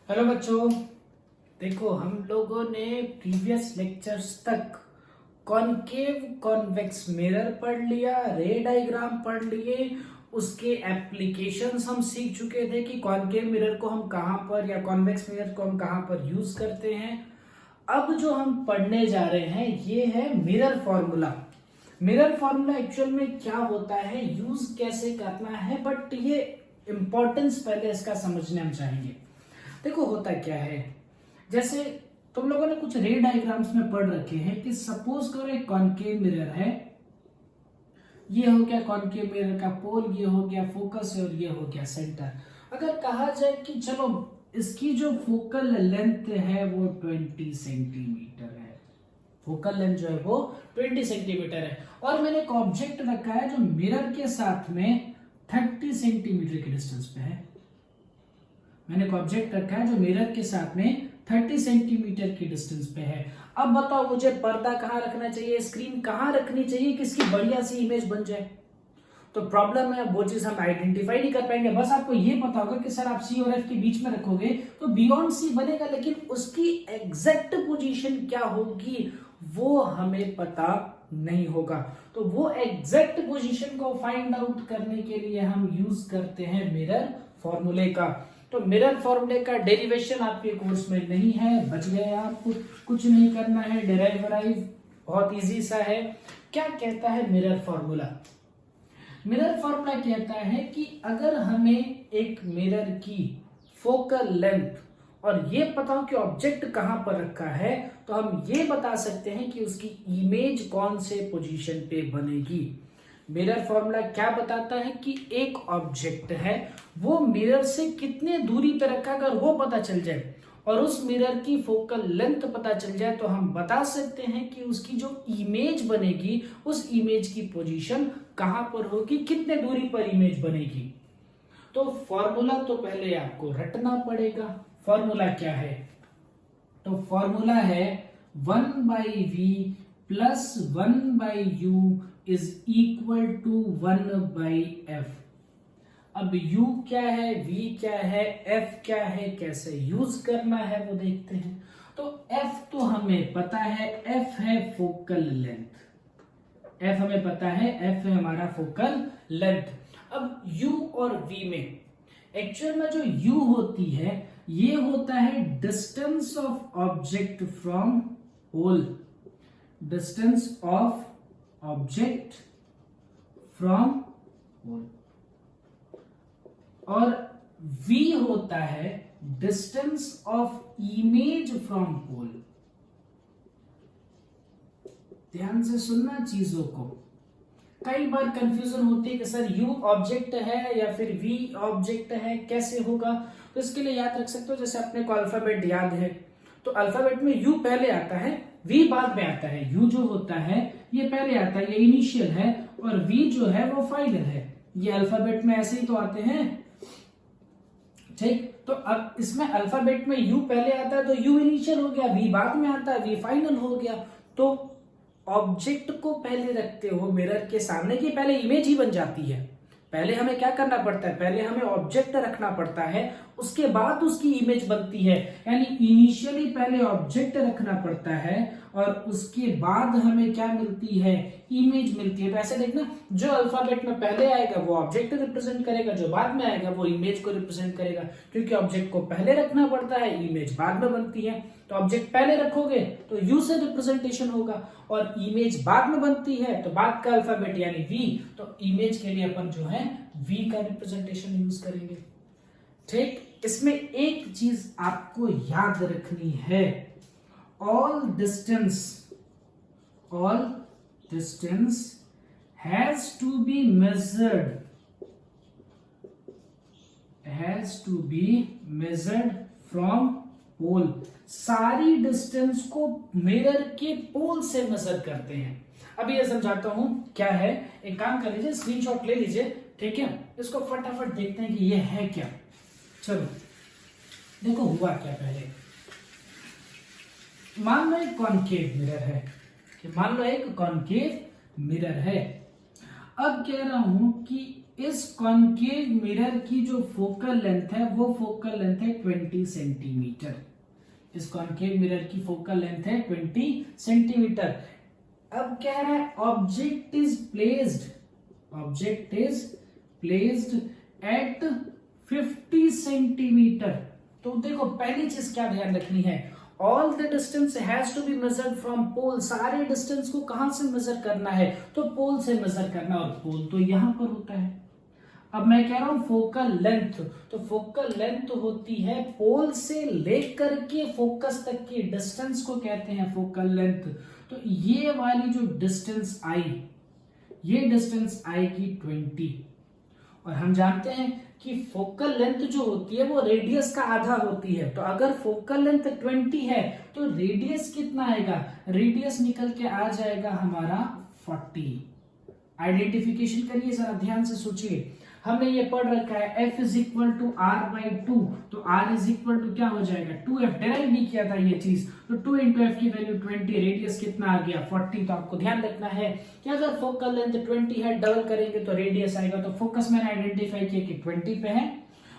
Hello बच्चों। देखो, हम लोगों ने प्रीवियस लेक्चर्स तक कॉनकेव कॉन्वेक्स मिरर पढ़ लिया, रे डायग्राम पढ़ लिए, उसके एप्लीकेशंस हम सीख चुके थे कि कॉनकेव मिरर को हम कहाँ पर या कॉन्वेक्स मिरर को हम कहाँ पर यूज करते हैं। अब जो हम पढ़ने जा रहे हैं ये है mirror formula. Mirror formula actual में क्या होता है, यूज कैसे करना है, बट ये इंपॉर्टेंस पहले इसका समझने हम चाहेंगे। देखो होता क्या है, जैसे तुम लोगों ने कुछ रे डायग्राम्स में पढ़ रखे हैं कि सपोज करो एक कॉनकेव मिरर है, ये हो गया कॉनकेव मिरर का पोल, ये हो गया फोकस और ये हो गया सेंटर। अगर कहा जाए कि चलो इसकी जो फोकल लेंथ है वो 20 सेंटीमीटर है, फोकल लेंथ जो है वो 20 सेंटीमीटर है, और मैंने एक ऑब्जेक्ट रखा है जो मिरर के साथ में 30 सेंटीमीटर के डिस्टेंस पे है। मैंने एक ऑब्जेक्ट रखा है जो मिरर के साथ में 30 सेंटीमीटर की डिस्टेंस पे है। अब बताओ मुझे पर्दा कहाँ रखना चाहिए, स्क्रीन कहाँ रखनी चाहिए कि इसकी बढ़िया सी इमेज बन जाए। तो प्रॉब्लम है, वो चीज हम आइडेंटिफाई नहीं कर पाएंगे। बस आपको ये पता होगा कि सर आप सी और एफ के बीच में रखोगे तो बियॉन्ड सी बनेगा, लेकिन उसकी एग्जैक्ट पोजीशन क्या होगी वो हमें पता नहीं होगा। तो वो एग्जैक्ट पोजीशन को फाइंड आउट करने के लिए हम यूज करते हैं मिरर फॉर्मूले का। तो मिरर फॉर्मूले का डेरिवेशन आपके कोर्स में नहीं है, बच गए आप, कुछ नहीं करना है। डेराइव वराइव बहुत इजी सा है। क्या कहता है मिरर फॉर्मूला? मिरर फॉर्मूला कहता है कि अगर हमें एक मिरर की फोकल लेंथ और ये पता हो कि ऑब्जेक्ट कहां पर रखा है, तो हम ये बता सकते हैं कि उसकी इमेज कौन से पोजीशन पे बनेगी। मिरर फॉर्मूला क्या बताता है कि एक ऑब्जेक्ट है वो मिरर से कितने दूरी पर रखा, अगर वो पता चल जाए और उस मिरर की फोकल लेंथ पता चल जाए तो हम बता सकते हैं कि उसकी जो इमेज बनेगी उस इमेज की पोजीशन कहां पर होगी, कितने दूरी पर इमेज बनेगी। तो फॉर्मूला तो पहले आपको रटना पड़ेगा। फॉर्मूला क्या है? तो फॉर्मूला है 1/v plus 1/u is equal to 1/f। अब u क्या है, v क्या है, f क्या है, कैसे यूज करना है वो देखते हैं। तो f तो हमें पता है, f है फोकल लेंथ, f हमें पता है, f है हमारा फोकल लेंथ। अब u और v में एक्चुअल में जो u होती है ये होता है distance of object from pole, distance of object from pole, और v होता है distance of image from pole. ध्यान से सुनना चीजों को, कई बार कंफ्यूजन होती है कि सर u ऑब्जेक्ट है या फिर v ऑब्जेक्ट है, कैसे होगा। तो इसके लिए याद रख सकते हो, जैसे अपने को अल्फाबेट याद है तो अल्फाबेट में u पहले आता है, v बाद में आता है। u जो होता है ये पहले आता है, ये इनिशियल है, और v जो है वो फाइनल है। ये अल्फाबेट में ऐसे ही तो आते हैं, ठीक। तो अब इसमें अल्फाबेट में u पहले आता है तो u इनिशियल हो गया, v बाद में आता है, v फाइनल हो गया। तो ऑब्जेक्ट को पहले रखते हो मिरर के सामने की पहले इमेज ही बन जाती है। पहले हमें क्या करना पड़ता है, पहले हमें ऑब्जेक्ट रखना पड़ता है, उसके बाद उसकी इमेज बनती है। यानी इनिशियली पहले ऑब्जेक्ट रखना पड़ता है और उसके बाद हमें क्या मिलती है, इमेज मिलती है। तो ऐसे देखना, जो अल्फाबेट में पहले आएगा वो ऑब्जेक्ट रिप्रेजेंट करेगा, जो बाद में आएगा वो इमेज को रिप्रेजेंट करेगा, क्योंकि ऑब्जेक्ट को पहले रखना पड़ता है, इमेज बाद में बनती है। तो ऑब्जेक्ट पहले रखोगे तो यू से रिप्रेजेंटेशन होगा, और इमेज बाद में बनती है तो बाद का अल्फाबेट यानी वी, तो इमेज के लिए अपन जो है वी का रिप्रेजेंटेशन यूज करेंगे, ठीक। इसमें एक चीज आपको याद रखनी है, all distance has to be measured from pole. सारी डिस्टेंस को मिरर के पोल से मेजर करते हैं। अब ये समझाता हूं क्या है। एक काम कर लीजिए, स्क्रीनशॉट ले लीजिए, ठीक है। इसको फटाफट देखते हैं कि ये है क्या। चलो देखो हुआ क्या। पहले मान लो एक कॉनकेव मिरर है, अब कह रहा हूं कि इस कॉनकेव मिरर की जो फोकल लेंथ है वो फोकल लेंथ है 20 सेंटीमीटर। इस कॉनकेव मिरर की फोकल लेंथ है 20 सेंटीमीटर। अब कह रहा है object is placed at 50 centimetre. तो देखो पहली चीज क्या ध्यान रखनी है, all the distance has to be measured from pole. सारे डिस्टेंस को कहां से मेजर करना है, तो पोल से मेजर करना, और पोल तो यहां पर होता है। अब मैं कह रहा हूं फोकल लेंथ, तो फोकल लेंथ होती है पोल से लेकर के फोकस तक की डिस्टेंस को कहते हैं फोकल लेंथ। तो ये वाली जो डिस्टेंस आई, ये डिस्टेंस आएगी 20, और हम जानते हैं कि फोकल लेंथ जो होती है वो रेडियस का आधा होती है। तो अगर फोकल लेंथ 20 है तो रेडियस कितना आएगा, रेडियस निकल के आ जाएगा हमारा 40। आइडेंटिफिकेशन करिए, जरा ध्यान से सोचिए। हमने ये पढ़ रखा है F is equal to R/2, तो R इज इक्वल टू क्या हो जाएगा 2F। डिराइव भी किया था ये चीज, तो 2 इंटू एफ की वैल्यू 20, रेडियस कितना आ गया 40। तो आपको ध्यान रखना है कि अगर फोकल लेंथ 20 है, डबल करेंगे तो रेडियस आएगा। तो फोकस मैंने आइडेंटिफाई किया कि 20 पे है,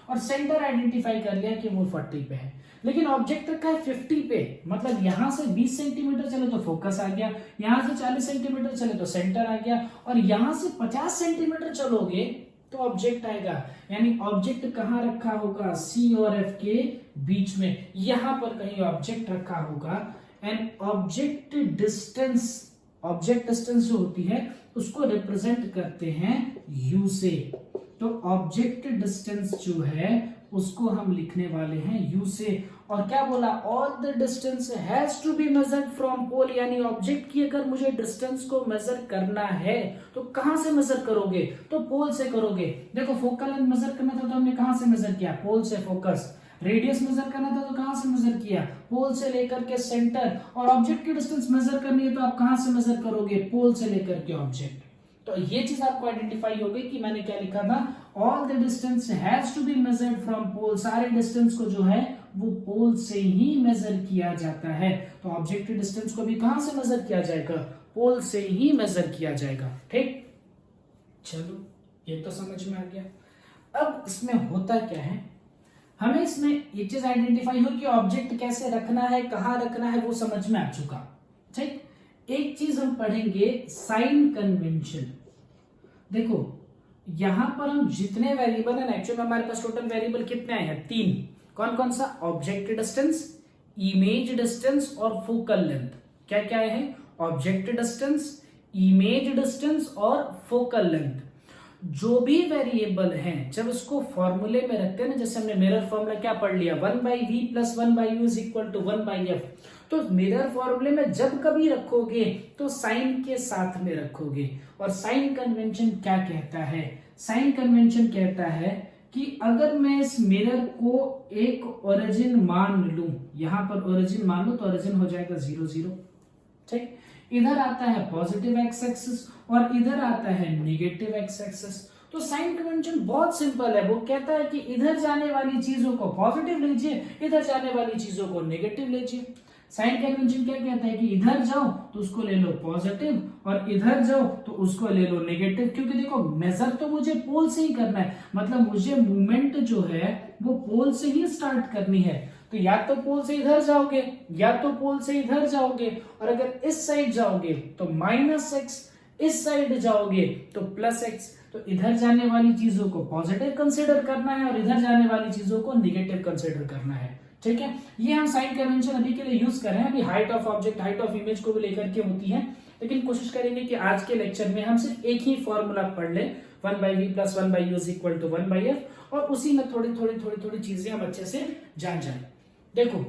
और सेंटर आइडेंटिफाई कर लिया कि वो 40 पे है। लेकिन ऑब्जेक्ट रखा है 50 पे, मतलब यहां से 20 सेंटीमीटर चले तो फोकस आ गया, यहां से 40 सेंटीमीटर चले तो सेंटर आ गया, और यहां से 50 सेंटीमीटर चलोगे तो ऑब्जेक्ट आएगा। यानी ऑब्जेक्ट कहां रखा होगा, सी और एफ के बीच में, यहां पर कहीं ऑब्जेक्ट रखा होगा। एंड ऑब्जेक्ट डिस्टेंस जो होती है उसको रिप्रेजेंट करते हैं यू से। तो ऑब्जेक्ट डिस्टेंस जो है उसको हम लिखने वाले हैं यू से। और क्या बोला, all the distance has to be measured from pole, यानी ऑब्जेक्ट की अगर मुझे डिस्टेंस को मेजर करना है तो कहां से मेजर करोगे, तो पोल से करोगे। देखो फोकल लेंथ मेजर करना था तो हमने कहां से मेजर किया, पोल से फोकस। रेडियस मेजर करना था तो कहां से मेजर किया, पोल से लेकर के सेंटर। और ऑब्जेक्ट की डिस्टेंस मेजर करनी है तो आप कहां से मेजर करोगे, पोल से लेकर के ऑब्जेक्ट। तो ये चीज आपको आइडेंटिफाई हो गई कि मैंने क्या लिखा था, all the distance has to be measured from pole. सारे डिस्टेंस को जो है वो पोल से ही मेजर किया जाता है। तो ऑब्जेक्ट डिस्टेंस को भी कहां से मेजर किया जाएगा, पोल से ही मेजर किया जाएगा। ठीक, चलो ये तो समझ में आ गया। अब इसमें होता क्या है, हमें इसमें ये चीज आइडेंटिफाई हो कि ऑब्जेक्ट कैसे रखना है, कहां रखना है, वो समझ में आ चुका। ठीक, एक चीज हम पढ़ेंगे साइन कन्वेंशन। देखो यहां पर हम जितने वेरिएबल है, एक्चुअली हमारे पास टोटल वेरिएबल कितने आए हैं, 3। कौन कौन सा, ऑब्जेक्ट डिस्टेंस, इमेज डिस्टेंस और फोकल लेंथ। क्या क्या है, ऑब्जेक्ट डिस्टेंस, इमेज डिस्टेंस और फोकल लेंथ। जो भी वेरिएबल हैं जब उसको फॉर्मूले में रखते हैं ना, जैसे हमने मिरर फॉर्मूला क्या पढ़ लिया, 1/v + 1/u is equal to 1/f। तो मिरर फॉर्मूले में जब कभी रखोगे तो साइन के साथ में रखोगे। और साइन कन्वेंशन क्या कहता है, साइन कन्वेंशन कहता है कि अगर मैं इस मिरर को एक ओरिजिन मान लूं, यहां पर ओरिजिन मान लो तो ओरिजिन हो जाएगा 0 0। ठीक, इधर आता है पॉजिटिव एक्स एक्सिस और इधर आता है नेगेटिव एक्स एक्सिस। तो साइन कन्वेंशन बहुत सिंपल है, वो कहता है कि इधर जाने वाली चीजों को पॉजिटिव लीजिए, इधर जाने वाली चीजों को नेगेटिव लीजिए। साइन कन्वेंशन क्या कहता है कि इधर जाओ तो उसको ले लो पॉजिटिव और इधर जाओ तो उसको ले लो नेगेटिव। क्योंकि देखो मेजर तो मुझे पोल से ही करना है, मतलब मुझे मूवमेंट जो है वो पोल से ही स्टार्ट करनी है। तो या तो पोल से इधर जाओगे या तो पोल से इधर जाओगे, और अगर इस साइड जाओगे तो -x, इस साइड जाओगे तो +x। तो इधर जाने वाली चीजों को पॉजिटिव कंसीडर करना है और इधर जाने वाली चीजों को नेगेटिव कंसीडर करना है। ठीक है, ये हम साइन कन्वेंशन अभी के लिए यूज कर रहे हैं। अभी height of object, height of image को भी लेकर के होती है, लेकिन कोशिश करेंगे कि आज के लेक्चर में हम सिर्फ एक ही फॉर्मूला पढ़ लें, 1/v + 1/u is equal to 1/f, और उसी में थोड़ी चीजें हम अच्छे से जान जाए। देखो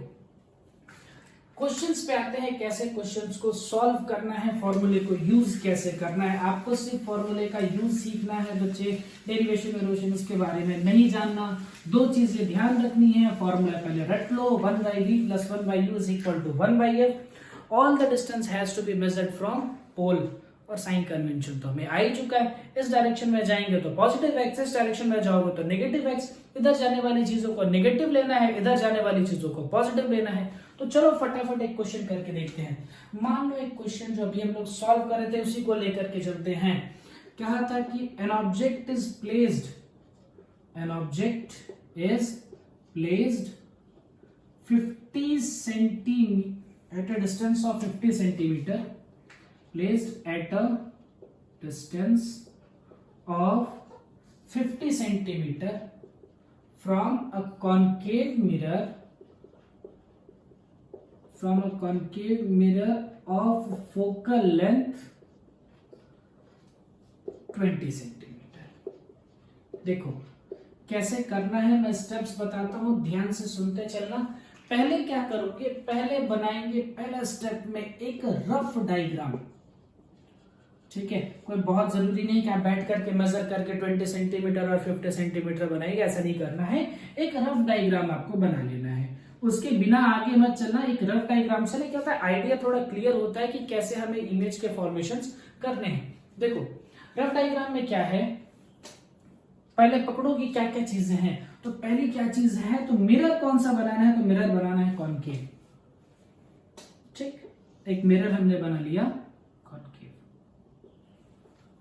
क्वेश्चंस पे आते हैं, कैसे क्वेश्चंस को सॉल्व करना है, फॉर्मूले को यूज कैसे करना है। आपको सिर्फ फॉर्मूले का यूज सीखना है बच्चे, डेरिवेशन एरोशन उसके बारे में नहीं जानना। 2 चीजें ध्यान रखनी है, फॉर्मूला पहले रट लो, 1/v + 1/u is equal to 1/f। All the distance has to be measured from pole. और साइन कन्वेंशन तो हमें आ ही चुका है, इस डायरेक्शन में जाएंगे तो पॉजिटिव एक्स, इस डायरेक्शन में जाओगे तो नेगेटिव एक्स। इधर जाने वाली चीजों को नेगेटिव लेना है, इधर जाने वाली चीजों को पॉजिटिव लेना है। तो चलो फटाफट एक क्वेश्चन करके देखते हैं। मान लो एक क्वेश्चन जो अभी हम लोग सॉल्व कर रहे थे उसी को लेकर के चलते हैं। क्या था कि an object is placed 50 centimetre at a distance of 50 centimeter, placed at a distance of 50 centimeter from a concave mirror of focal length 20 centimetre. देखो कैसे करना है, मैं स्टेप्स बताता हूं, ध्यान से सुनते चलना। पहले क्या करोगे, पहले बनाएंगे पहला स्टेप में एक रफ डायग्राम। ठीक है, कोई बहुत जरूरी नहीं कि आप बैठ करके मेजर करके 20 सेंटीमीटर और 50 सेंटीमीटर बनाएंगे, ऐसा नहीं करना है। एक रफ डायग्राम आपको बना लेना है, उसके बिना आगे मत चलना। एक रफ डायग्राम से क्या होता है, आइडिया थोड़ा क्लियर होता है कि कैसे हमें इमेज के फॉर्मेशंस करने हैं। देखो रफ डायग्राम में क्या है, पहले पकड़ो कि क्या क्या चीजें हैं। तो पहली क्या चीज है, तो मिरर कौन सा बनाना है, तो मिरर बनाना है कॉनकेव। ठीक, एक मिरर हमने बना लिया कॉनकेव।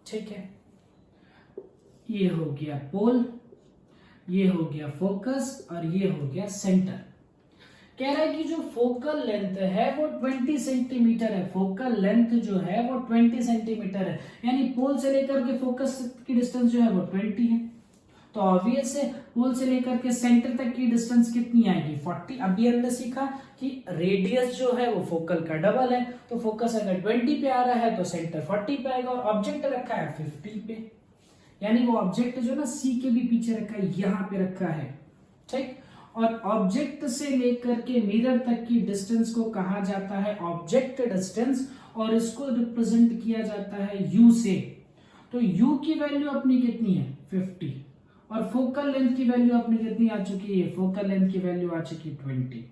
ठीक है, ये हो गया पोल, ये हो गया फोकस और ये हो गया सेंटर। कह रहा है कि जो फोकल लेंथ है वो 20 सेंटीमीटर है। फोकल लेंथ जो है वो 20 सेंटीमीटर है, यानी पोल से लेकर के फोकस की डिस्टेंस जो है वो 20 है। तो ऑब्वियस है पोल से लेकर के सेंटर तक की डिस्टेंस कितनी आएगी, 40। अभी हमने सीखा कि रेडियस जो है वो फोकल का डबल है, तो फोकस अगर 20 पे आ रहा है तो सेंटर 40 पे आएगा, और ऑब्जेक्ट रखा है 50 पे, यानी वो ऑब्जेक्ट जो ना सी के भी पीछे रखा है, यहां पे रखा है। ठीक, और ऑब्जेक्ट से लेकर के मिरर तक की डिस्टेंस को कहा जाता है ऑब्जेक्ट डिस्टेंस, और इसको रिप्रेजेंट किया जाता है यू से। तो यू की वैल्यू अपनी कितनी है 50, और फोकल लेंथ की वैल्यू अपनी कितनी आ चुकी है, फोकल लेंथ की वैल्यू आ चुकी 20।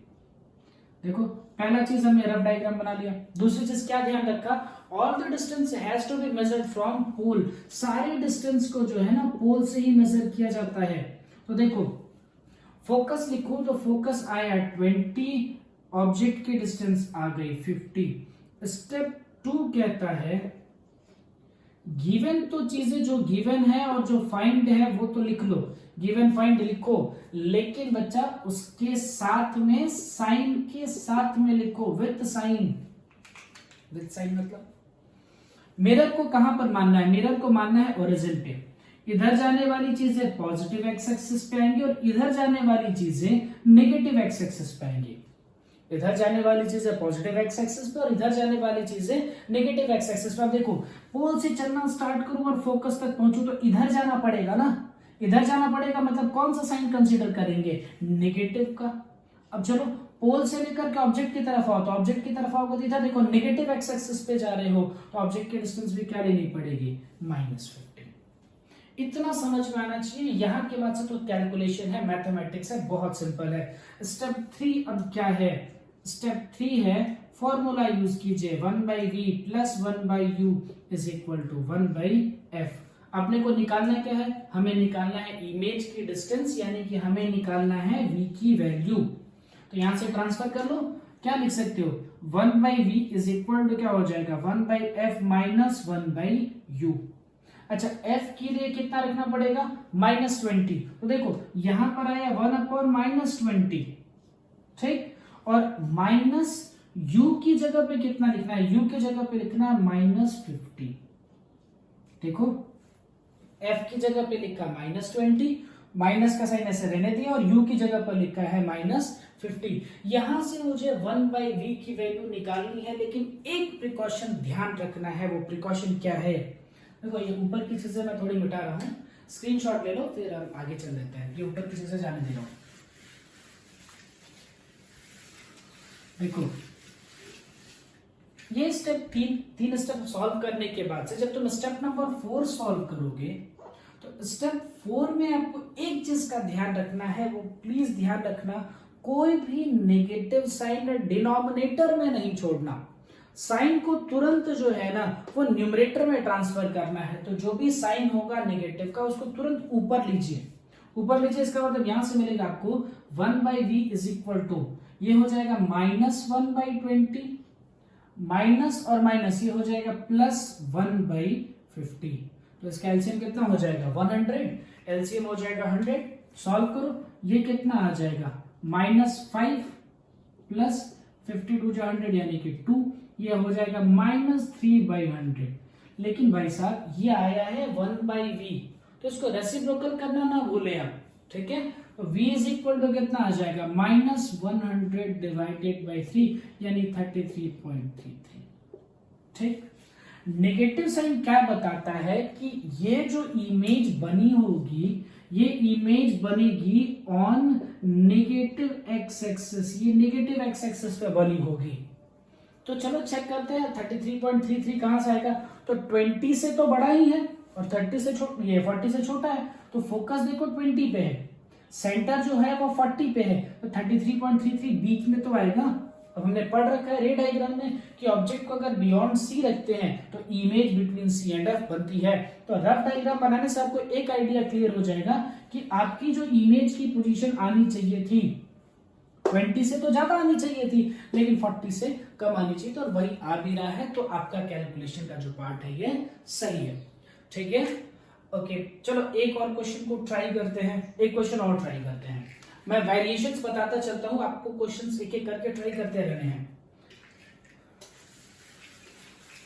देखो पहला चीज हमने रफ डायग्राम बना लिया। दूसरी चीज क्या ध्यान रखा, all the distance has to be measured from pole. सारे डिस्टेंस को जो है ना पोल से ही मेजर किया जाता है। तो देखो फोकस लिखो तो फोकस आया 20, ऑब्जेक्ट की डिस्टेंस आ गई 50। स्टेप 2 कहता है गिवन, तो चीजें जो गिवन है और जो फाइंड है वो तो लिख लो, गिवन फाइंड लिखो, लेकिन बच्चा उसके साथ में साइन के साथ में लिखो, विथ साइन। विथ साइन मतलब मिरर को कहां पर मानना है, मिरर को मानना है ओरिजिन पे। इधर जाने वाली चीजें पॉजिटिव एक्स एक्सिस पे आएंगी और इधर जाने वाली चीजें नेगेटिव एक्स एक्सिस पे आएंगी। इधर जाने वाली चीजें पॉजिटिव एक्स एक्सिस पे और इधर जाने वाली चीजें नेगेटिव एक्स एक्सिस पे। अब देखो पोल से चलना स्टार्ट करूं और फोकस तक पहुंचू तो इधर जाना पड़ेगा ना, इधर जाना पड़ेगा, मतलब कौन सा साइन कंसीडर करेंगे, नेगेटिव का। अब चलो पोल से लेकर के ऑब्जेक्ट की तरफ आओ, तो ऑब्जेक्ट की तरफ आओगे तो इधर देखो नेगेटिव एक्स एक्सिस पे जा रहे हो, तो ऑब्जेक्ट की डिस्टेंस भी क्या लेनी पड़ेगी, -50। इतना समझ में आना चाहिए। यहां के बाद से तो कैलकुलेशन है, मैथमेटिक्स है, बहुत सिंपल है। स्टेप 3 अब क्या है, स्टेप 3 है फॉर्मूला यूज कीजिए, 1/v + 1/u = 1/f। अपने को निकालना क्या है, हमें निकालना है इमेज की डिस्टेंस, यानी कि हमें निकालना है v की वैल्यू। तो यहां से ट्रांसफर कर लो, क्या लिख सकते हो, 1/v = क्या हो जाएगा, 1/f - 1/u। अच्छा f के लिए कितना रखना पड़ेगा, -20। तो देखो यहां पर आया 1/-20, ठीक, और माइनस u की जगह पे कितना लिखना है, u की जगह पे लिखना है -50। देखो f की जगह पे लिखा -20, माइनस का साइन ऐसे रहने दिया, और u की जगह पर लिखा है -50। यहां से मुझे 1/v की वैल्यू निकालनी है, लेकिन एक प्रिकॉशन ध्यान रखना है। वो प्रिकॉशन क्या है, देखो ये ऊपर की चीजें मैं थोड़ी मिटा रहा हूं, स्क्रीनशॉट ले लो, फिर हम आगे चल लेते हैं। ये ऊपर की चीजें जाने दे रहा हूं। देखो ये स्टेप तीन स्टेप सॉल्व करने के बाद से जब तुम स्टेप नंबर 4 सॉल्व करोगे, तो स्टेप 4 में आपको एक चीज का ध्यान रखना है, वो प्लीज ध्यान रखना, कोई भी नेगेटिव साइन डिनोमिनेटर में नहीं छोड़ना। साइन को तुरंत जो है ना वो न्यूमरेटर में ट्रांसफर करना है। तो जो भी साइन होगा नेगेटिव का उसको तुरंत ऊपर लीजिए, ऊपर लीजिए। इसका मतलब यहां से मिलेगा आपको 1/v = ये हो जाएगा -1/20, माइनस और माइनस ये हो जाएगा +1/50। तो इसका एलसीएम कितना हो जाएगा 100, एलसीएम हो जाएगा 100। सॉल्व करो, ये कितना आ जाएगा -5 प्लस 52 जो 100 यानी कि 2, ये हो जाएगा -3/100। लेकिन भाई साहब ये आया है 1/v, तो इसको रेसिप्रोकल करना ना भूले आप, ठीक है। तो v इज इक्वल टू कितना आ जाएगा -100 डिवाइडेड बाई 3 यानी 33.33, ठीक। नेगेटिव साइन क्या बताता है कि ये जो इमेज बनी होगी, ये इमेज बनेगी ऑन नेगेटिव एक्स एक्सिस, ये नेगेटिव एक्स एक्सिस पे बनी होगी। तो चलो चेक करते हैं 33.33 कहां से आएगा। तो 20 से तो बड़ा ही है और 30 से छोटा, ये 40 से छोटा है, तो फोकस देखो 20 पे है, सेंटर जो है वो 40 पे है, तो 33.33 बीच में तो आएगा। अब हमने पढ़ रखा है रे डायग्राम में कि ऑब्जेक्ट को अगर बियॉन्ड सी रखते हैं तो image between C and F बनती है। तो रफ डायग्राम बनाने से आपको एक आइडिया क्लियर हो जाएगा कि आपकी जो इमेज की पोजीशन आनी चाहिए थी 20 से तो ज्यादा आनी चाहिए थी, लेकिन 40 से कम आनी चाहिए, तो वही आ भी रहा है। तो आपका कैलकुलेशन का जो पार्ट है ये सही है, ठीक है। ओके, चलो एक और क्वेश्चन को ट्राई करते हैं, एक क्वेश्चन और ट्राई करते हैं। मैं वेरिएशंस बताता चलता हूं, आपको क्वेश्चंस एक एक करके ट्राई करते रहने हैं।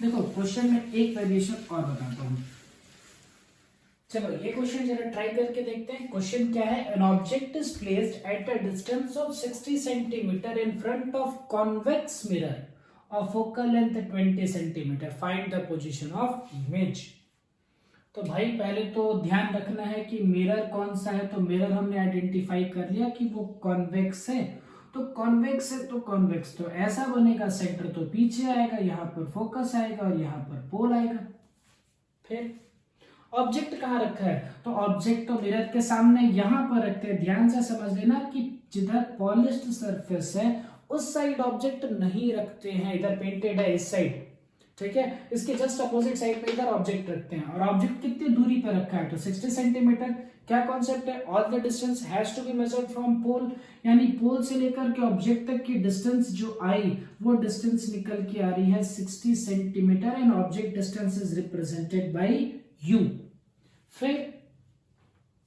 देखो क्वेश्चन में एक वेरिएशन और बताता हूं। चलो ये क्वेश्चन जरा ट्राई करके देखते हैं। क्वेश्चन क्या है, an object is placed at a distance of 60 centimetre in front of convex mirror of focal length 20 centimetre, find the position of image. तो भाई पहले तो ध्यान रखना है कि मिरर कौन सा है। तो मिरर हमने आइडेंटिफाई कर लिया कि वो कॉन्वेक्स है, तो कॉन्वेक्स है तो कॉन्वेक्स तो ऐसा बनेगा, सेंटर तो पीछे आएगा, यहाँ पर फोकस आएगा और यहाँ पर पोल आएगा। फिर ऑब्जेक्ट कहाँ रखा है, तो ऑब्जेक्ट तो मिरर के सामने यहाँ पर रखते हैं। ध्यान से समझ लेना कि जिधर पॉलिश्ड सरफेस है उस साइड ऑब्जेक्ट नहीं रखते हैं, इधर पेंटेड है इस साइड, ठीक है। इसके जस्ट अपोजिट साइड पे इधर ऑब्जेक्ट रखते हैं। और ऑब्जेक्ट कितनी दूरी पर रखा है, तो 60 सेंटीमीटर। क्या कॉन्सेप्ट है, all the distance has to be measured from pole, यानी पोल से लेकर के ऑब्जेक्ट तक की डिस्टेंस जो आई वो डिस्टेंस निकल के आ रही है 60 centimetre and object distance is represented by u। फिर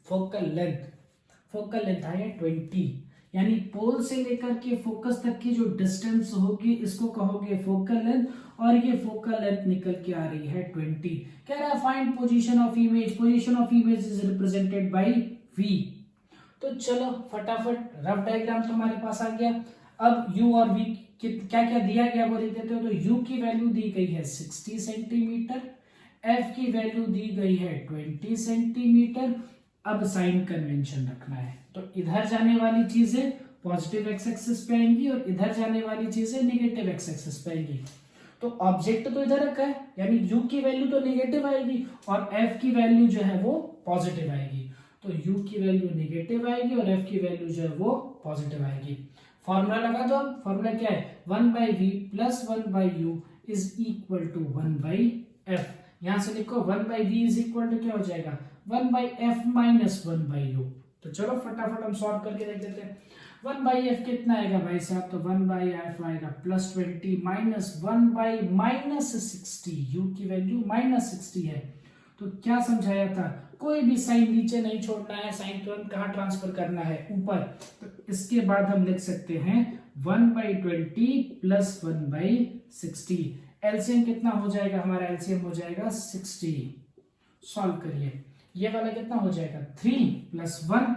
फोकल लेंथ है 20, यानी पोल से लेकर के फोकस तक की जो डिस्टेंस होगी इसको कहोगे फोकल लेंथ, और ये फोकल लेंथ निकल के आ रही है 20। कह रहा है find position of image, position of image is represented bye v। तो चलो फटाफट रफ डायग्राम तो हमारे पास आ गया। अब u और v क्या क्या दिया गया वो लिख देते हो। तो u की वैल्यू दी गई है 60 सेंटीमीटर, f की वैल्यू दी गई है 20 सेंटीमीटर। अब साइन कन्वेंशन रखना है, तो इधर जाने वाली चीजें पॉजिटिव एक्स एक्सिस पे आएंगी और इधर जाने वाली चीजें नेगेटिव एक्स एक्सिस पे आएंगी। तो ऑब्जेक्ट तो इधर रखा है, यानी u की वैल्यू तो नेगेटिव आएगी और f की वैल्यू जो है वो पॉजिटिव आएगी। तो u की वैल्यू नेगेटिव आएगी और f की वैल्यू जो है वो पॉजिटिव आएगी। फॉर्मूला लगा दो। फॉर्मूला क्या है, 1/v plus 1/u is equal to 1/f। यहां से लिखो 1/v इज इक्वल टू क्या हो जाएगा 1/f माइनस 1/u। तो चलो फटाफट हम सॉल्व करके देख लेते हैं। 1/f कितना आएगा भाई साहब, तो 1/f आएगा प्लस 20 माइनस 1/-60, u की वैल्यू -60 है। तो क्या समझाया था, कोई भी साइन नीचे नहीं छोड़ना है, साइन तुरंत कहाँ ट्रांसफर करना है, ऊपर। तो इसके बाद हम लिख सकते हैं 1/20 प्लस 1/60। एलसीएम कितना हो जाएगा, हमारा एलसीएम हो जाएगा 60। सॉल्व करिए, ये वाला कितना हो जाएगा 3 + 1,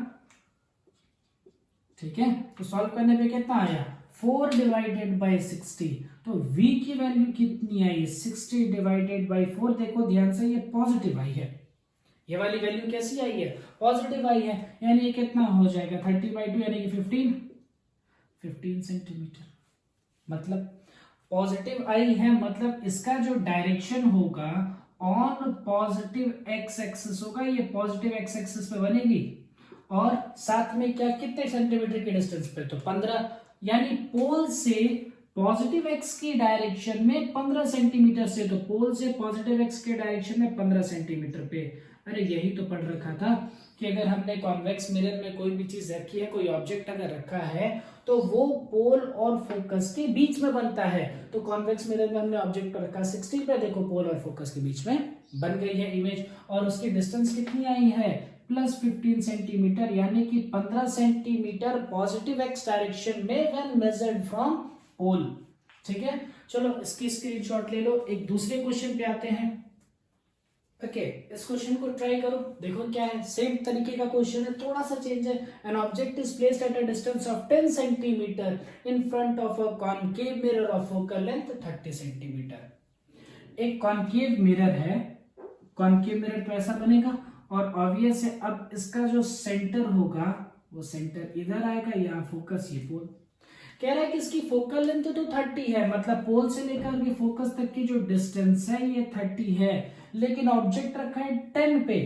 ठीक है। तो सॉल्व करने पे कितना आया 4 डिवाइडेड बाई 60। तो v की वैल्यू कितनी आई 60 डिवाइडेड बाई 4। देखो ध्यान से, ये पॉजिटिव आई है, ये वाली वैल्यू कैसी आई है, पॉजिटिव आई है, यानी ये कितना हो जाएगा 30/2 यानी कि 15 सेंटीमीटर। मतलब पॉजिटिव आई है, मतलब इसका जो डायरेक्शन होगा ऑन पॉजिटिव एक्स एक्सिस होगा, ये पॉजिटिव एक्स एक्सिस पे बनेगी। और साथ में क्या, कितने सेंटीमीटर के डिस्टेंस पे, तो 15, यानी पोल से पॉजिटिव एक्स की डायरेक्शन में 15 सेंटीमीटर से, तो पोल से पॉजिटिव एक्स के डायरेक्शन में 15 सेंटीमीटर पे अरे यही तो पढ़ रखा था कि अगर हमने कॉन्वेक्स मिरर में कोई भी चीज रखी है, कोई ऑब्जेक्ट अगर रखा है, तो वो पोल और फोकस के बीच में बनता है। तो कॉन्वेक्स मिरर में हमने ऑब्जेक्ट रखा 60 पे, देखो पोल और फोकस के बीच में बन गई है इमेज, और उसकी डिस्टेंस कितनी आई है +15 सेंटीमीटर, यानी कि 15 सेंटीमीटर पॉजिटिव एक्स डायरेक्शन में व्हेन मेजर्ड फ्रॉम पोल। ठीक है, चलो इसकी स्क्रीनशॉट ले लो। एक दूसरे क्वेश्चन पे आते हैं। ओके, इस क्वेश्चन को ट्राई करो, देखो क्या है। सेम तरीके का क्वेश्चन है, थोड़ा सा चेंज है। An object is placed at a distance of 10 centimetre in front of a concave mirror of focal length 30 centimetre. एक कॉनकेव मिरर है, कॉनकेव मिरर तो ऐसा बनेगा, और ऑब्वियस है अब इसका जो सेंटर होगा वो सेंटर इधर आएगा, यहाँ फोकस ये पोल। कह रहा है कि इसकी फोकल लेंथ तो 30 है, मतलब पोल से लेकर के फोकस तक की जो डिस्टेंस है ये 30 है, लेकिन ऑब्जेक्ट रखा है 10 पे,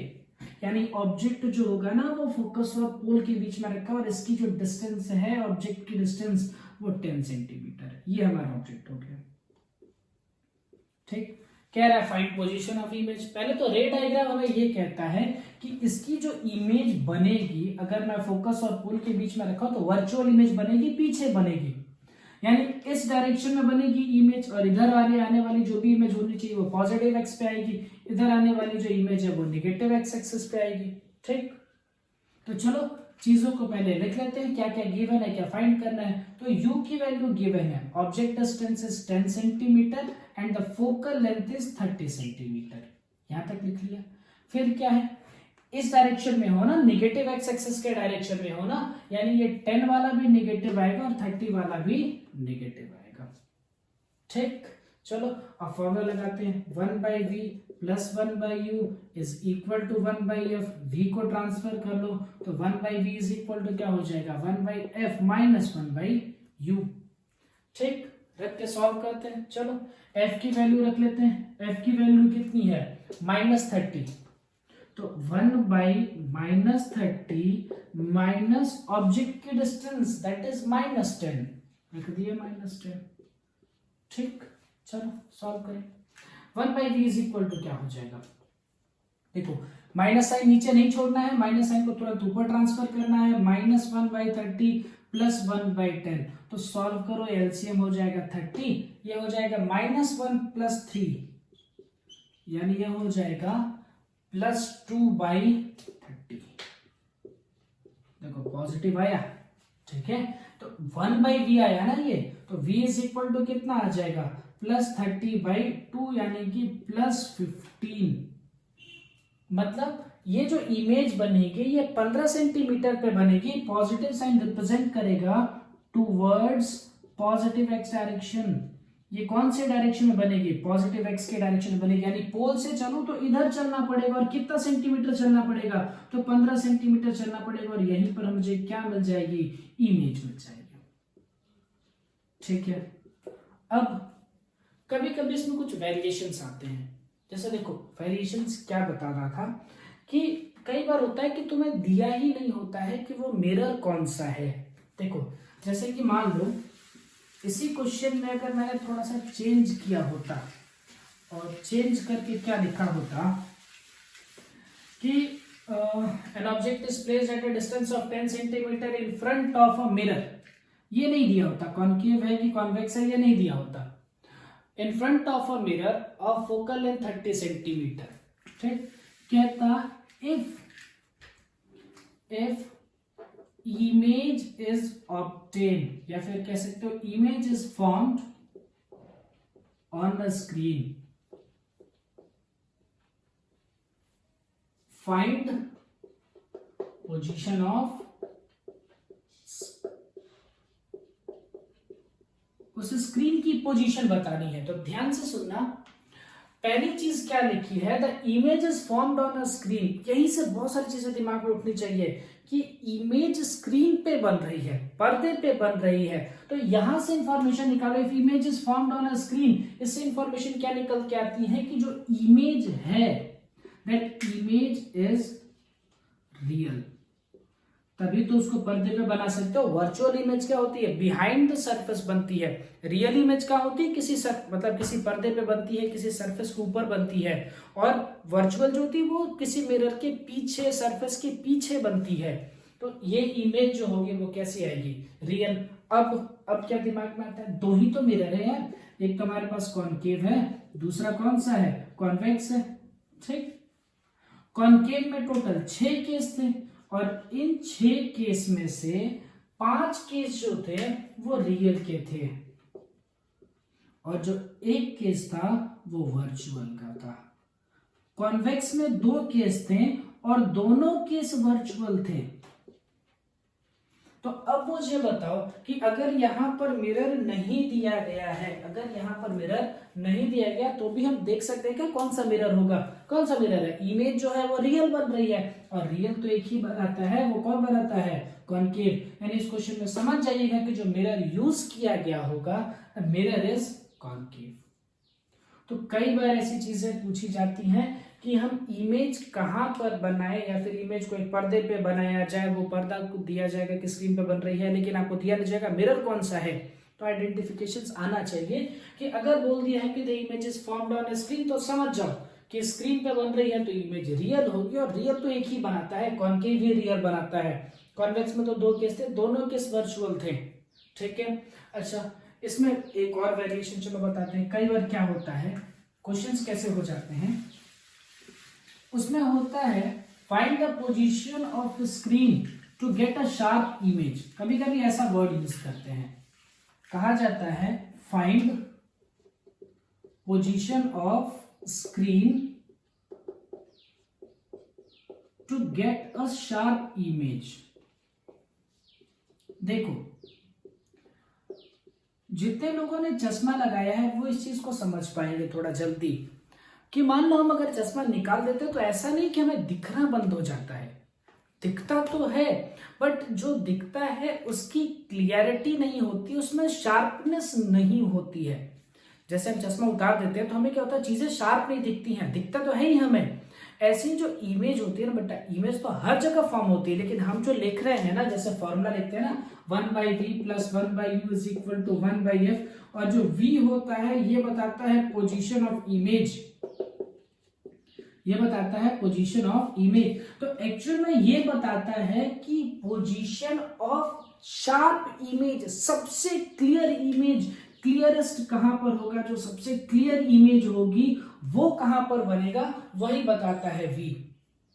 यानी ऑब्जेक्ट जो होगा ना वो फोकस और पोल के बीच में रखा है, और इसकी जो डिस्टेंस है ऑब्जेक्ट की डिस्टेंस वो 10 सेंटीमीटर। ये हमारा ऑब्जेक्ट हो गया। ठीक, कह रहा है फाइंड पोजीशन ऑफ इमेज। पहले तो रे डायग्राम हमें ये कहता है कि इसकी जो इमेज बनेगी, अगर मैं फोकस और पोल के बीच में रखा तो वर्चुअल इमेज बनेगी, पीछे बनेगी, यानी इस डायरेक्शन में बनेगी इमेज, और इधर आने वाली जो भी इमेज होनी चाहिए वो पॉजिटिव एक्स पे आएगी, इधर आने वाली जो इमेज है वो नेगेटिव एक्स एक्सिस पे आएगी। ठीक, तो चलो चीजों को पहले लिख लेते हैं, क्या क्या गिवन है, क्या फाइंड करना है। तो u की वैल्यू गिवन है, object distance is 10 centimetre and the focal length is 30 centimetre. यहां तक लिख लिया। फिर क्या है, इस डायरेक्शन में हो ना, नेगेटिव एक्स एक्सिस के डायरेक्शन में हो ना, यानी ये 10 वाला भी नेगेटिव आएगा और 30 वाला भी नेगेटिव आएगा। ठीक, चलो अब फॉर्मूला लगाते हैं। 1/v plus 1/u is equal to 1/f। v को ट्रांसफर कर लो तो 1/v इज इक्वल टू क्या हो जाएगा, 1/f माइनस 1/u। ठीक, रख के सॉल्व करते हैं। चलो f की वैल्यू रख लेते हैं। f की वैल्यू कितनी है, -30, तो 1/-30 माइनस ऑब्जेक्ट की डिस्टेंस दैट इज -10, रख दिए -10। ठीक, चलो सॉल्व करें। 1/v इज इक्वल टू क्या हो जाएगा, देखो माइनस साइन नीचे नहीं छोड़ना है, माइनस साइन को तुरंत ऊपर ट्रांसफर करना है। -1/30 प्लस 1/10, तो सॉल्व करो, एलसीएम हो जाएगा 30, ये हो जाएगा -1 + 3, यानी ये हो जाएगा +2/30। देखो पॉजिटिव आया। ठीक है, तो 1/v आया ना ये, तो v इज इक्वल टू कितना आ जाएगा, +30/2, यानी कि +15। मतलब ये जो इमेज बनेगी ये 15 सेंटीमीटर पे बनेगी। पॉजिटिव साइन रिप्रेजेंट करेगा टूवर्ड्स पॉजिटिव एक्स डायरेक्शन। ये कौन से डायरेक्शन में बनेगी, पॉजिटिव एक्स के डायरेक्शन में बनेगी, यानी पोल से चलो तो इधर चलना पड़ेगा, और कितना सेंटीमीटर चलना पड़ेगा, तो 15 सेंटीमीटर चलना पड़ेगा, और यहीं पर मुझे क्या मिल जाएगी, इमेज मिल जाएगी। ठीक है, अब कभी कभी इसमें कुछ वेरिएशंस आते हैं। जैसे देखो वेरिएशंस क्या बता रहा था कि कई बार होता है कि तुम्हें दिया ही नहीं होता है कि वो मिरर कौन सा है। देखो जैसे कि मान लो इसी क्वेश्चन में अगर मैंने थोड़ा सा चेंज किया होता, और चेंज करके क्या लिखा होता कि an object is placed at a distance of 10 centimetre in front of a mirror, ये नहीं दिया होता, कॉनकेव है कि कॉन्वेक्स है ये नहीं दिया होता। In front of a mirror of focal length 30 centimetre. ठीक, कहता इफ इमेज इज ऑब्टेन, या फिर कह सकते हो image is formed on the screen, find position of, उस स्क्रीन की पोजीशन बतानी है। तो ध्यान से सुनना, पहली चीज क्या लिखी है, the image is formed on a screen. यहीं से बहुत सारी चीजें दिमाग में उठनी चाहिए कि इमेज स्क्रीन पे बन रही है, पर्दे पे बन रही है, तो यहां से इंफॉर्मेशन निकालो। If image is formed on a screen, इससे इंफॉर्मेशन क्या निकल के आती है कि जो इमेज है दैट इमेज इज रियल। तभी तो उसको पर्दे पे बना सकते हो। वर्चुअल इमेज क्या होती है, बिहाइंड द सरफेस बनती है। रियल इमेज क्या होती है, किसी पर्दे पे बनती है, किसी सरफेस के ऊपर बनती है। और वर्चुअल जो होती है वो किसी मिरर के पीछे, सरफेस के पीछे बनती है। तो ये इमेज जो होगी वो कैसी आएगी, रियल। अब क्या दिमाग में आता है, दो ही तो मिरर है यार, एक तो हमारे पास कॉनकेव है, दूसरा कौन सा है, कॉन्वेक्स है। ठीक, कॉनकेव में टोटल 6 केस थे और इन 6 केस में से 5 केस जो थे वो रियल के थे और जो एक केस था वो वर्चुअल का था। कॉन्वेक्स में 2 केस थे और दोनों केस वर्चुअल थे। तो अब मुझे बताओ कि अगर यहां पर मिरर नहीं दिया गया है, अगर यहां पर मिरर नहीं दिया गया तो भी हम देख सकते हैं कि कौन सा मिरर होगा, कौन सा मिरर है, इमेज जो है वो रियल बन रही है और रियल तो एक ही बनाता है, वो कौन बनाता है, कॉनकेव। यानी इस क्वेश्चन में समझ जाइएगा कि जो मिरर यूज किया गया होगा, मिरर इज कॉनकेव। तो कई बार ऐसी चीजें पूछी जाती हैं कि हम इमेज कहां पर बनाए या फिर इमेज को एक पर्दे पे बनाया जाए, वो पर्दा को दिया जाएगा कि स्क्रीन पे बन रही है, लेकिन आपको दिया नहीं जाएगा मिरर कौन सा है। तो आइडेंटिफिकेशंस आना चाहिए कि अगर बोल दिया है कि the image is formed on screen तो समझ जाओ कि स्क्रीन पे बन रही है तो इमेज रियल होगी और रियल तो एक ही बनाता है, कॉनकेव ही रियल बनाता है। कॉन्वेक्स में तो 2 केस थे, दोनों केस वर्चुअल थे। ठीक है, अच्छा इसमें एक और वेरिएशन चलो बताते हैं। कई बार क्या होता है, क्वेश्चंस कैसे हो जाते हैं, उसमें होता है find the position of screen to get a sharp image. कभी कभी ऐसा वर्ड यूज करते हैं, कहा जाता है find position of screen to get a sharp image. देखो जितने लोगों ने चश्मा लगाया है वो इस चीज को समझ पाएंगे थोड़ा जल्दी, कि मान लो हम अगर चश्मा निकाल देते तो ऐसा नहीं कि हमें दिखना बंद हो जाता है, दिखता तो है बट जो दिखता है उसकी क्लियरिटी नहीं होती, उसमें शार्पनेस नहीं होती है। जैसे हम चश्मा उतार देते हैं तो हमें क्या होता है, चीजें शार्प नहीं दिखती हैं, दिखता तो है ही हमें। ऐसी जो इमेज होती है ना बेटा, इमेज तो हर जगह फॉर्म होती है, लेकिन हम जो लिख रहे हैं ना, जैसे फॉर्मूला लिखते हैं ना 1/v + 1/u = 1/f, और जो v होता है ये बताता है पोजीशन ऑफ इमेज, ये बताता है पोजीशन ऑफ इमेज। तो एक्चुअल में ये बताता है कि पोजीशन ऑफ शार्प इमेज, सबसे क्लियर इमेज, क्लियरेस्ट कहां पर होगा, जो सबसे क्लियर इमेज होगी वो कहां पर बनेगा, वही बताता है वी।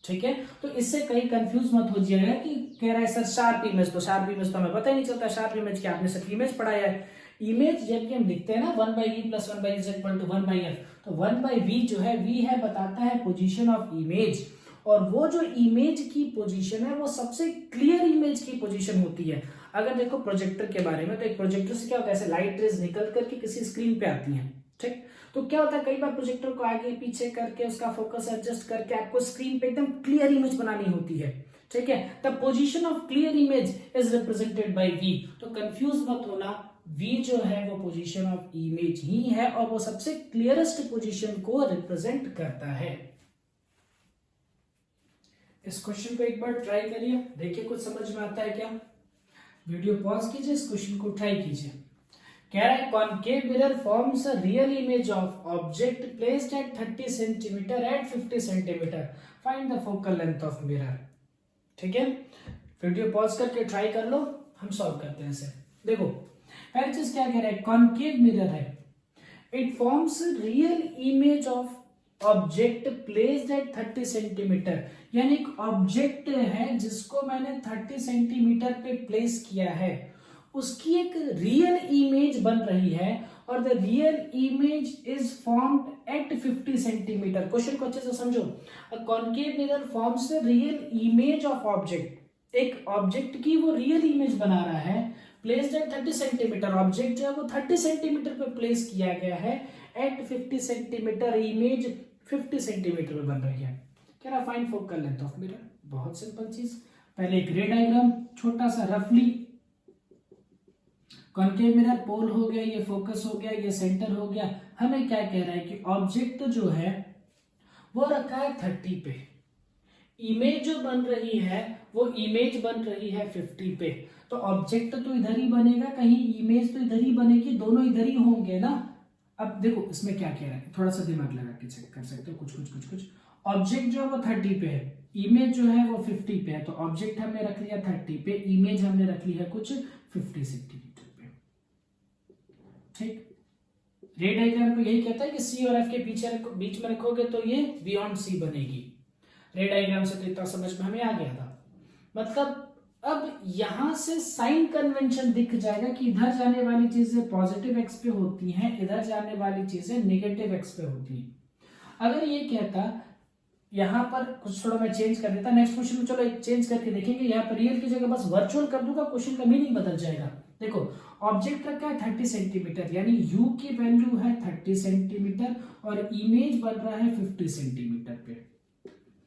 ठीक है, तो इससे कहीं कंफ्यूज मत हो जाएगा कि कह रहा है सर शार्प इमेज, तो शार्प इमेज तो हमें पता ही नहीं चलता, शार्प इमेज क्या, आपने सिर्फ इमेज पढ़ाया है। इमेज जबकि हम लिखते हैं ना 1/e + 1/z = 1/f, तो 1/v जो है, v है बताता है पोजीशन ऑफ इमेज, और वो जो इमेज की पोजीशन है वो सबसे क्लियर इमेज की पोजीशन होती है। अगर देखो प्रोजेक्टर के बारे में, तो एक प्रोजेक्टर से क्या होता है, ऐसे लाइट रेज निकल करके किसी स्क्रीन पे आती हैं। ठीक, तो क्या होता है कई बार प्रोजेक्टर को आगे पीछे करके उसका फोकस एडजस्ट करके आपको स्क्रीन पे एकदम क्लियर इमेज बनानी होती है। ठीक है, the position of clear image is represented by v. तो कंफ्यूज मत होना, वी जो है वो पोजीशन ऑफ इमेज ही है और वो सबसे क्लियरेस्ट पोजीशन को रिप्रेजेंट करता है। इस क्वेश्चन को एक बार ट्राई करिए, देखिए कुछ समझ में आता है क्या। वीडियो पॉज कीजिए, इस क्वेश्चन को ट्राई कीजिए। कह रहा है concave mirror forms a real image of object placed at 30 centimetre at 50 centimetre, find the focal length of mirror. ठीक है, वीडियो पॉज करके ट्राई कर लो, हम सॉल्व करते हैं इसे। देखो पहली चीज क्या कह रहा है, कॉनकेव मिरर है, it forms real image of object placed at 30 centimetre, यानी एक ऑब्जेक्ट है जिसको मैंने 30 सेंटीमीटर पे प्लेस किया है, उसकी एक रियल इमेज बन रही है और the real image is formed at 50 centimetre. Question को अच्छे से समझो, a concave mirror forms the real image of object, एक ऑब्जेक्ट की वो रियल इमेज बना रहा है, प्लेस्ड एट 30 सेंटीमीटर, ऑब्जेक्ट जो है वो 30 सेंटीमीटर पे प्लेस किया गया है, एट 50 सेंटीमीटर, इमेज 50 सेंटीमीटर में बन रही है। कह रहा find focal length of mirror. बहुत सिंपल चीज, पहले एक रे डायग्राम छोटा सा रफली, कॉनकेव मिरर पोल हो गया, ये फोकस हो गया, ये सेंटर हो गया। हमें क्या कह रहा है कि ऑब्जेक्ट जो है वो रखा है 30 पे, इमेज जो बन रही है वो इमेज बन रही है 50 पे, तो ऑब्जेक्ट तो इधर ही बनेगा, कहीं इमेज तो इधर ही बनेगी, दोनों इधर ही होंगे ना। अब देखो इसमें क्या कह रहा है, थोड़ा सा दिमाग लगा के चेक कर सकते हो, कुछ ऑब्जेक्ट जो है वो 30 पे है, इमेज जो है वो 50 पे है, तो ऑब्जेक्ट हमने रख लिया 30 पे, इमेज हमने रख ली है कुछ 50 सेंटीमीटर पे। ठीक, रे डायग्राम को यही कहता है कि सी और एफ के बीच में रखोगे तो ये बियॉन्ड सी बनेगी। रे डायग्राम से तो इतना समझ में हमें आ गया था। मतलब अब यहां से साइन कन्वेंशन दिख जाएगा कि इधर जाने वाली चीजें पॉजिटिव एक्स पे होती हैं, इधर जाने वाली चीजें नेगेटिव एक्स पे होती हैं। अगर ये कहता, यहां पर कुछ थोड़ा मैं चेंज कर देता नेक्स्ट क्वेश्चन में, चलो एक चेंज करके देखेंगे, यहाँ पर रियल की जगह बस वर्चुअल कर दूंगा, क्वेश्चन का मीनिंग बदल जाएगा। देखो ऑब्जेक्ट रखा है 30 सेंटीमीटर, यानी u की वैल्यू है 30 सेंटीमीटर और इमेज बन रहा है 50 सेंटीमीटर पे,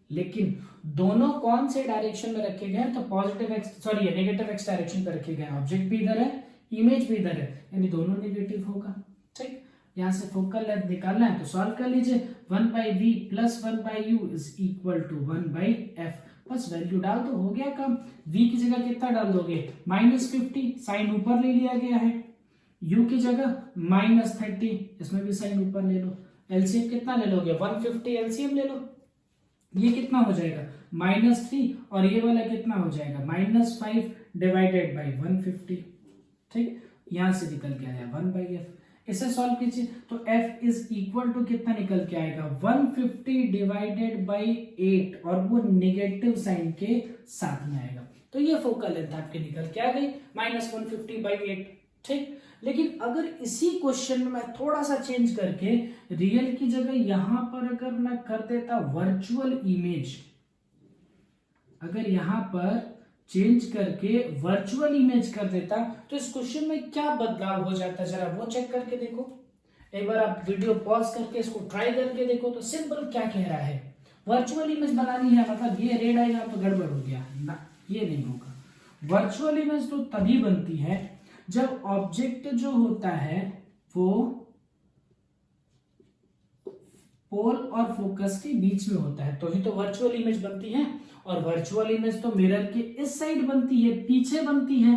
लेकिन दोनों कौन से डायरेक्शन में रखे गए हैं, तो positive x sorry negative x direction पे रखे गए हैं। ऑब्जेक्ट भी इधर है, इमेज भी इधर है, यानी दोनों नेगेटिव होगा। ठीक, यहां से फोकल लेंथ निकालना है तो सॉल्व कर लीजिए, 1/v plus 1/u is equal to 1/f, बस वैल्यू डाल दो, हो गया काम। v की जगह कितना डाल दोगे, -50, साइन ऊपर ले लिया गया है, u की जगह -30, इसमें भी साइन ऊपर ले लो, एलसीएम कितना ले लोगे, 150 एलसीएम ले लो, ये कितना हो जाएगा -3 और ये वाला कितना हो जाएगा -5 डिवाइडेड बाई 150। ठीक, यहां से निकल के आया 1/f, इसे सॉल्व कीजिए तो f इज इक्वल टू कितना निकल के आएगा 150 डिवाइडेड बाई 8 और वो नेगेटिव साइन के साथ में आएगा, तो ये फोकल लेंथ आपके निकल के आ गई -150/8। ठीक, लेकिन अगर इसी क्वेश्चन में मैं थोड़ा सा चेंज करके रियल की जगह यहां पर अगर मैं कर देता वर्चुअल इमेज, अगर यहां पर चेंज करके वर्चुअल इमेज कर देता तो इस क्वेश्चन में क्या बदलाव हो जाता, जरा वो चेक करके देखो। एक बार आप वीडियो पॉज करके इसको ट्राई करके देखो तो सिंपल क्या कह रहा है, वर्चुअल इमेज बनानी है, मतलब ये रे डायग्राम तो गड़बड़ हो गया ना, ये नहीं होगा। वर्चुअल इमेज तो तभी बनती है जब ऑब्जेक्ट जो होता है वो पोल और फोकस के बीच में होता है, तो ही तो वर्चुअल इमेज बनती है, और वर्चुअल इमेज तो मिरर के इस साइड बनती है, पीछे बनती है,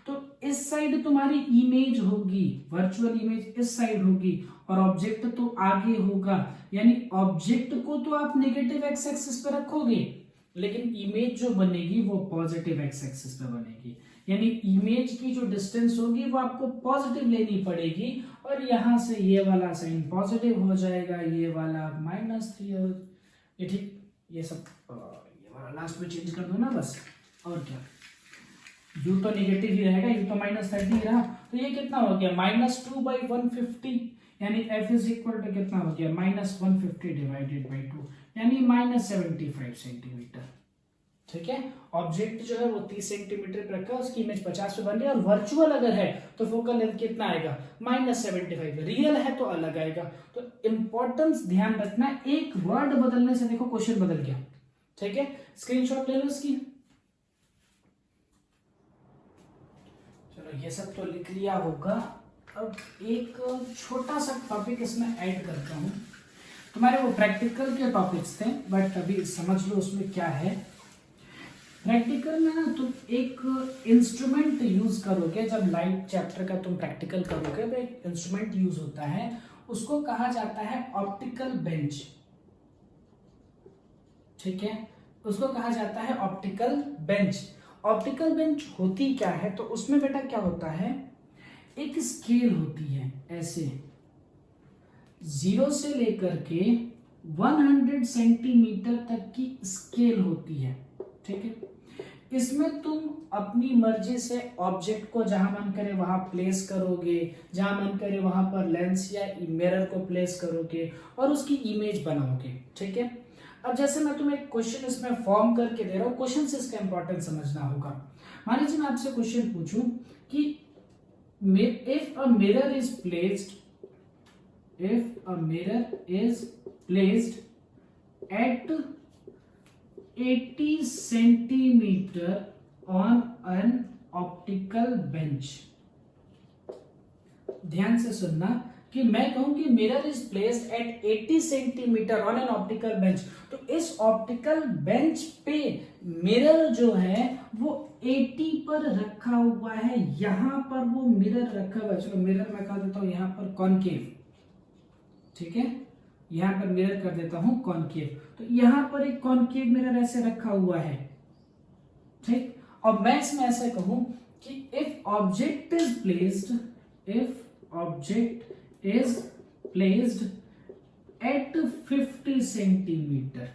तो इस साइड तुम्हारी इमेज होगी, वर्चुअल इमेज इस साइड होगी और ऑब्जेक्ट तो आगे होगा, यानी ऑब्जेक्ट को तो आप नेगेटिव एक्स एक्सिस पे रखोगे, लेकिन इमेज जो बनेगी वो पॉजिटिव एक्स एक्सिस पे बनेगी, यानी इमेज की जो डिस्टेंस होगी वो आपको पॉजिटिव लेनी पड़ेगी, और यहां से ये वाला साइन पॉजिटिव हो जाएगा, ये वाला -3 हो, ये ठीक, ये सब ये वाला लास्ट में चेंज कर दो ना बस, और क्या, u तो नेगेटिव ही रहेगा, u तो -30 ही रहा, तो ये कितना हो गया -2/150, यानी f इज इक्वल टू कितना हो गया -150 डिवाइडेड बाई 2, यानी -75 सेंटीमीटर। ठीक है, ऑब्जेक्ट जो है वो 30 सेंटीमीटर पे रखा है, उसकी इमेज 50 पे बन रही है, और वर्चुअल अगर है तो फोकल लेंथ कितना आएगा -75, रियल है तो अलग आएगा। तो इंपॉर्टेंस ध्यान रखना, एक वर्ड बदलने से देखो क्वेश्चन बदल गया। ठीक है, स्क्रीनशॉट ले लो इसकी। चलो ये सब तो लिख लिया होगा, अब एक छोटा सा टॉपिक इसमें ऐड करता हूं। तुम्हारे वो प्रैक्टिकल के टॉपिक्स थे, बट अभी समझ लो उसमें क्या है। प्रैक्टिकल में ना तुम एक इंस्ट्रूमेंट यूज करोगे, जब लाइट चैप्टर का तुम प्रैक्टिकल करोगे तो एक इंस्ट्रूमेंट यूज होता है, उसको कहा जाता है ऑप्टिकल बेंच। ठीक है, उसको कहा जाता है ऑप्टिकल बेंच। ऑप्टिकल बेंच होती क्या है, तो उसमें बेटा क्या होता है, एक स्केल होती है ऐसे 0 से लेकर के 100 सेंटीमीटर तक की स्केल होती है। ठीक है, इसमें तुम अपनी मर्जी से ऑब्जेक्ट को जहां मन करे वहां प्लेस करोगे, जहां मन करे वहां पर लेंस या मिरर को प्लेस करोगे और उसकी इमेज बनाओगे। ठीक है, अब जैसे मैं तुम्हें एक क्वेश्चन इसमें फॉर्म करके दे रहा हूं, क्वेश्चन से इसका इंपॉर्टेंस समझना होगा। मान लीजिए मैं आपसे क्वेश्चन पूछूं कि if a mirror is placed at 80 centimeter on an optical bench, ध्यान से सुनना, कि मैं कहूं कि mirror is placed eight 80 centimetre on an optical bench, तो इस ऑप्टिकल बेंच पे मिरर जो है वो 80 पर रखा हुआ है, यहां पर वो मिरर रखा हुआ है। चलो मिरर मैं कह देता हूं यहां पर कॉनकेव, ठीक है, यहां पर मिरर कर देता हूं कॉनकेव। तो यहां पर एक कॉनकेव मिरर ऐसे रखा हुआ है, ठीक। और मैं इसमें ऐसे कहूं कि if object is placed at 50 centimetre,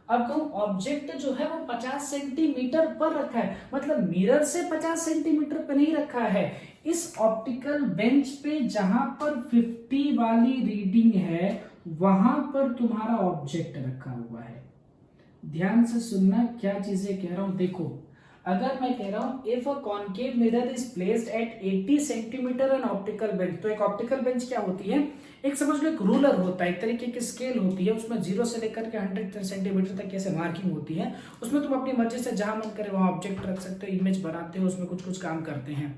अब कहूं ऑब्जेक्ट जो है वो 50 सेंटीमीटर पर रखा है, मतलब मिरर से 50 सेंटीमीटर पर नहीं रखा है, इस ऑप्टिकल बेंच पे जहां पर 50 वाली रीडिंग है वहां पर तुम्हारा ऑब्जेक्ट रखा हुआ है। ध्यान से सुनना क्या चीजें कह रहा हूं। देखो अगर मैं कह रहा हूं if a concave mirror is placed eight 80 centimetre an optical bench, तो एक ऑप्टिकल बेंच क्या होती है, एक समझ लो एक रूलर होता है, एक तरीके की स्केल होती है, उसमें 0 से लेकर के 100 सेंटीमीटर तक कैसे मार्किंग होती है, उसमें तुम अपनी मर्जी से जहां मन करे वहां ऑब्जेक्ट रख सकते हो, इमेज बनाते हो, उसमें कुछ कुछ काम करते हैं।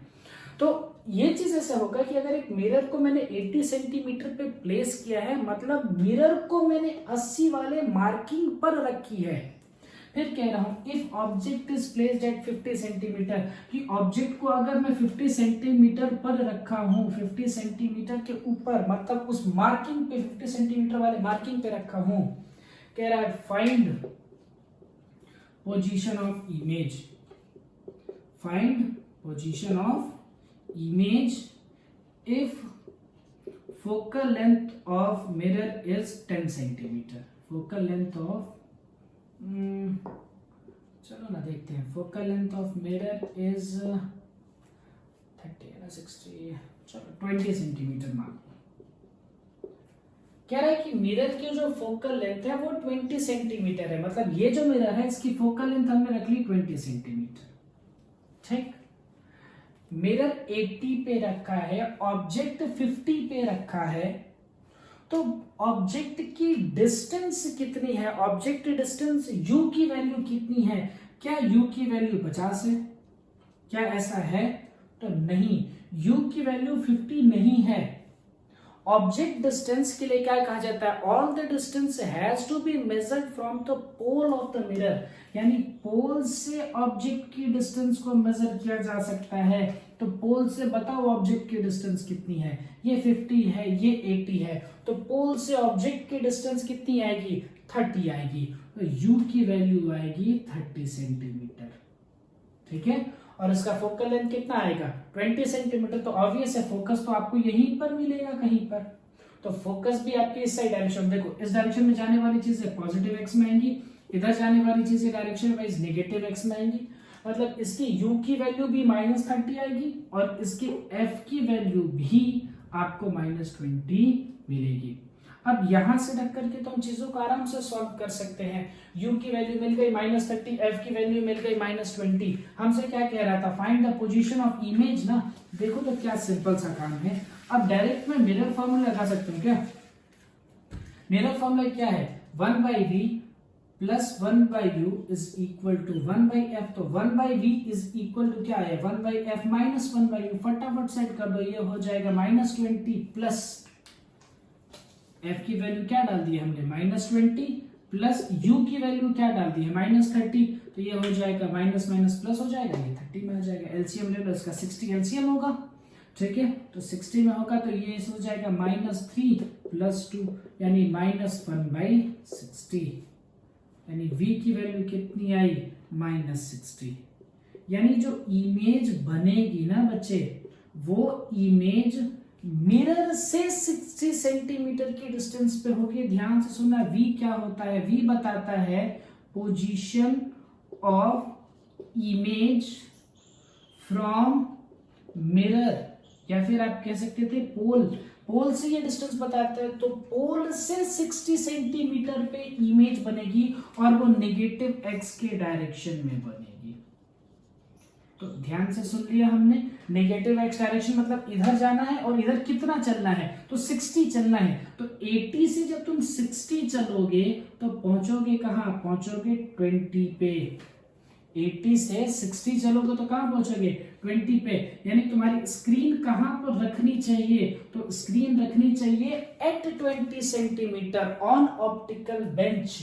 तो ये चीज ऐसा होगा कि अगर एक मिरर को मैंने 80 सेंटीमीटर पे प्लेस किया है, मतलब मिरर को मैंने 80 वाले मार्किंग पर रखी है। फिर कह रहा हूं if object is placed at 50 centimetre, कि ऑब्जेक्ट को अगर मैं 50 सेंटीमीटर पर रखा हूं, 50 सेंटीमीटर के ऊपर, मतलब उस मार्किंग पे 50 सेंटीमीटर वाले मार्किंग पे रखा हूं, कह रहा है find position of image, find position of image if focal length of mirror is 10 centimetre, focal length of चलो ना देखते हैं, focal length of mirror is 30 60, चलो 20 सेंटीमीटर मान लो। कह रहा है कि मिरर की जो फोकल लेंथ है वो 20 सेंटीमीटर है, मतलब ये जो मिरर है इसकी फोकल लेंथ हमने रख ली 20 सेंटीमीटर, ठीक। मिरर 80 पे रखा है, ऑब्जेक्ट 50 पे रखा है, तो ऑब्जेक्ट की डिस्टेंस कितनी है, ऑब्जेक्ट डिस्टेंस u की वैल्यू कितनी है, क्या u की वैल्यू 50 है, क्या ऐसा है, तो नहीं, u की वैल्यू 50 नहीं है। ऑब्जेक्ट डिस्टेंस के लिए क्या कहा जाता है, all the distance has to be measured from the pole of the mirror, यानी पोल से ऑब्जेक्ट की डिस्टेंस को मेजर किया जा सकता है। तो पोल से बताओ ऑब्जेक्ट की डिस्टेंस कितनी है, ये 50 है, ये 80 है, तो पोल से ऑब्जेक्ट की डिस्टेंस कितनी आएगी, 30 आएगी, तो u की वैल्यू आएगी 30 सेंटीमीटर, ठीक है। और इसका फोकल लेंथ कितना आएगा 20 सेंटीमीटर, तो ऑब्वियस है फोकस तो आपको यहीं पर मिलेगा कहीं पर, तो फोकस भी आपके इस साइड डायरेक्शन, देखो इस डायरेक्शन में जाने वाली चीजें पॉजिटिव एक्स में आएंगी, इधर जाने वाली चीजें डायरेक्शन वाइज नेगेटिव एक्स में आएंगी, मतलब इसकी u की वैल्यू भी -30 आएगी और इसकी f की वैल्यू भी आपको -20 मिलेगी। अब यहां से रख करके तो हम चीजों को आराम से सॉल्व कर सकते हैं। u की वैल्यू मिल गई -30, f की वैल्यू मिल गई -20, हमसे क्या कह रहा था, find the position of image ना। देखो तो क्या सिंपल सा काम है। अब डायरेक्ट में मिरर फॉर्मूला लगा सकते हूँ क्या, मिरर फॉर्मूला क्या है, 1/v plus 1/u is equal to 1/f, तो 1/v इज इक्वल टू क्या है 1/f माइनस 1/u, फटाफट सेट कर दो, ये हो जाएगा -20 प्लस f की वैल्यू क्या डाल दी है हमने -20 प्लस u की वैल्यू क्या डाल दी है -30, तो ये हो जाएगा माइनस माइनस प्लस हो जाएगा, ये 30 में आ जाएगा, एलसीएम ले लो इसका 60 एलसीएम होगा, ठीक है, तो 60 में होगा तो ये हो जाएगा -3 + 2 यानी -1/60, यानी v की वैल्यू कितनी आई -60, यानी जो इमेज बनेगी ना बच्चे, वो इमेज मिरर से 60 सेंटीमीटर की डिस्टेंस पे होगी। ध्यान से सुनना, v क्या होता है, v बताता है position of image from mirror, या फिर आप कह सकते थे पोल, पोल से ये डिस्टेंस बताता है, तो पोल से 60 सेंटीमीटर पे इमेज बनेगी और वो नेगेटिव एक्स के डायरेक्शन में बनेगी। तो ध्यान से सुन लिया हमने, नेगेटिव एक्स डायरेक्शन मतलब इधर जाना है और इधर कितना चलना है, तो 60 चलना है, तो 80 से जब तुम 60 चलोगे तो पहुंचोगे कहां, पहुंचोगे 20 पे। 80 से 60 चलोगे तो कहां पहुंचोगे 20 पे, यानी तुम्हारी स्क्रीन कहां पर रखनी चाहिए, तो स्क्रीन रखनी चाहिए at 20 centimetre on optical bench.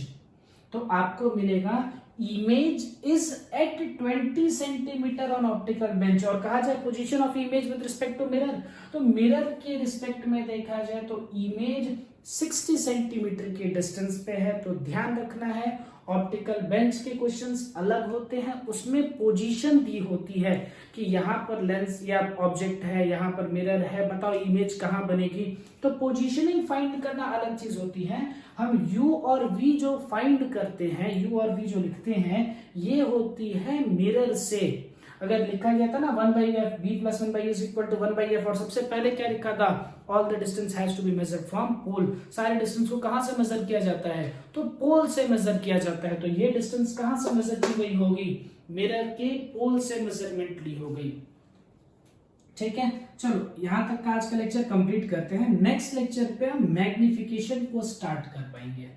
तो आपको मिलेगा image is at 20 centimetre on optical bench. और कहा जाए position of image with respect to mirror, तो मिरर के रिस्पेक्ट में देखा जाए तो इमेज 60 सेंटीमीटर के डिस्टेंस पे है। तो ध्यान रखना है, ऑप्टिकल बेंच के क्वेश्चंस अलग होते हैं, उसमें पोजीशन दी होती है कि यहाँ पर लेंस या ऑब्जेक्ट है, यहाँ पर मिरर है, बताओ इमेज कहाँ बनेगी। तो पोजीशनिंग फाइंड करना अलग चीज होती है। हम u और v जो फाइंड करते हैं, u और v जो लिखते हैं, ये होती है मिरर से। अगर लिखा गया था ना 1/f b plus 1/a is equal to 1/f, और सबसे पहले क्या लिखा था, all the distance has to be measured from pole. सारे डिस्टेंस को कहां से मेजर किया जाता है, तो पोल से मेजर किया जाता है। तो ये डिस्टेंस कहां से मेजर की गई होगी, मिरर के पोल से मेजरमेंट ली हो गई। ठीक है, चलो यहां तक का आज का लेक्चर कंप्लीट करते हैं। नेक्स्ट लेक्चर पे हम मैग्निफिकेशन को स्टार्ट कर पाएंगे।